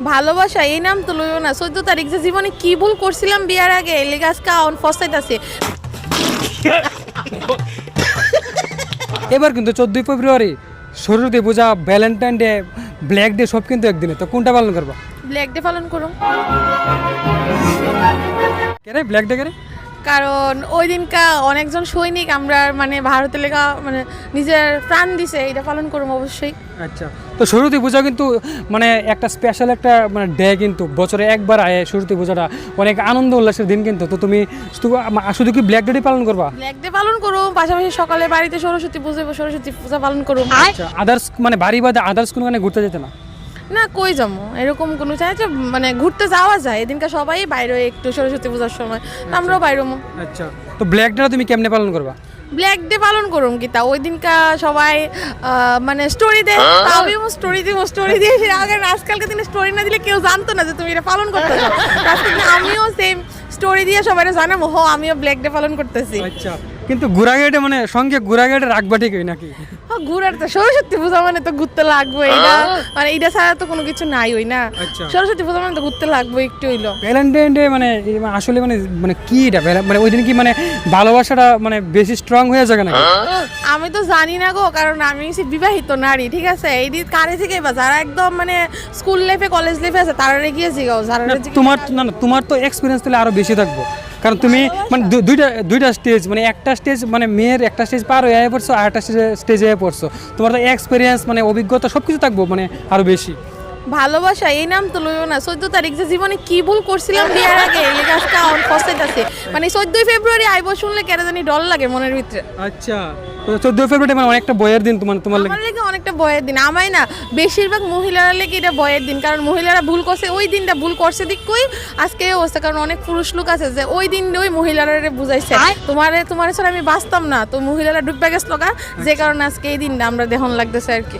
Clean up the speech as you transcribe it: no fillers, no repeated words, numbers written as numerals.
ভালোবাসা এই নাম তো লইও না। 14 তারিখ যে জীবনে কি ভুল করছিলাম বিয়ার আগে, এই লেগে আজকে অন ফসাইতাছে। এবার কিন্তু 14 ফেব্রুয়ারি, সরস্বতী পূজা, ভ্যালেন্টাইন ডে, ব্ল্যাক ডে সব কিন্তু একদিনে, তো কোনটা পালন করবা? ব্ল্যাক ডে পালন করুম, কেন ব্ল্যাক ডে কেন? কারণ ওই দিনকা অনেকজন সৈনিক আমরা মানে ভারতের লেগা মানে নিজের প্রাণ দিছে, এটা পালন করুম অবশ্যই। আচ্ছা, তো সরস্বতী পূজা কিন্তু মানে একটা স্পেশাল একটা মানে ডে, কিন্তু বছরে একবার আয় সরস্বতী পূজাটা, অনেক আনন্দ উল্লাসের দিন কিন্তু। তো তুমি শুধু কি ব্ল্যাক ডে পালন করবা? ব্ল্যাক ডে পালন করুম, পাশাপাশি সকালে বাড়িতে সরস্বতী পূজা পালন করুম। আচ্ছা, আদার্স মানে বাড়ি বাদে আদার্স কোনো মানে ঘুরতে যেতে না? না, কই যাবো এরকম কোনো চাই যে মানে ঘুরতে যাওয়া যায়, এদিনকার সবাই বাইরে একটু সরস্বতী পূজার সময়, আমরাও বাইরে। আচ্ছা, তো ব্ল্যাক ডে তুমি কেমনে পালন করবা? ব্ল্যাক ডে পালন করুম কি তা ওই দিনকা সবাই মানে স্টোরি দেয়, আমিও স্টোরি দিয়ে আগে। আজকালকার দিনে স্টোরি না দিলে কেউ জানতো না যে তুমি এটা পালন করতেছো। আজকাল আমিও সেম স্টোরি দিয়ে সবাই জানাবো আমিও ব্ল্যাক ডে পালন করতেছি। আচ্ছা, কিন্তু ঘোরাঘাটে মানে সঙ্গে ঘোরাঘাটে রাখবা ঠিকই নাকি? ঘুরার তো সরস্বতী পূজা মানে তো ঘুরতে লাগবে, এটা মানে এটা ছাড়া তো কোনো কিছু নাই ওই না। আচ্ছা, সরস্বতী পূজা মানে তো ঘুরতে লাগবে একটু হইলো। ভ্যালেন্টাইন ডে মানে আসলে মানে মানে কি এটা মানে ওই দিন কি মানে ভালোবাসাটা মানে বেশি স্ট্রং হয়ে যাবে নাকি? আমি তো জানি না গো, কারণ আমি হচ্ছে বিবাহিত নারী, ঠিক আছে। এই দিন কারে থেকে বা যারা একদম মানে স্কুল লাইফে কলেজ লাইফে আছে তারা গিয়েছি গো, যারা তোমার না না, তোমার তো এক্সপিরিয়েন্স তাহলে আরো বেশি থাকবো, কারণ তুমি মানে দুইটা স্টেজ, মানে একটা স্টেজ মানে মেয়ের একটা স্টেজ পার হয়ে পড়ছো, আর একটা স্টেজে পড়ছো, তোমার তো এক্সপিরিয়েন্স মানে অভিজ্ঞতা সব কিছু থাকবো মানে আরো বেশি। ভালোবাসা এই নাম তো লইও না। 14 তারিখ যে জীবনে কি ভুল করছিলাম বিয়ার আগে, এই লেগে আজকে অন ফসাইতাছে। মানে 14 ফেব্রুয়ারি আইব শুনলে কেন জানি ডর লাগে মনের ভিতরে। আচ্ছা, তো 14 ফেব্রুয়ারি মানে অনেকটা বয়ের দিন তোমার লাগে? আমার লেগে অনেকটা ভয়ের দিন, আমায় না বেশিরভাগ মহিলারা লেগে এটা ভয়ের দিন, কারণ মহিলারা ভুল করছে ওই দিনটা, ভুল করছে দিক কই আজকে এই অবস্থা। কারণ অনেক পুরুষ লোক আছে যে ওই দিন ওই মহিলারা বুঝাইছে তোমার ছাড়া আমি বাঁচতাম না, তো মহিলারা ডুববে গেছিল, যে কারণে আজকে এই দিনটা আমরা দেখুন লাগতেছে আর কি।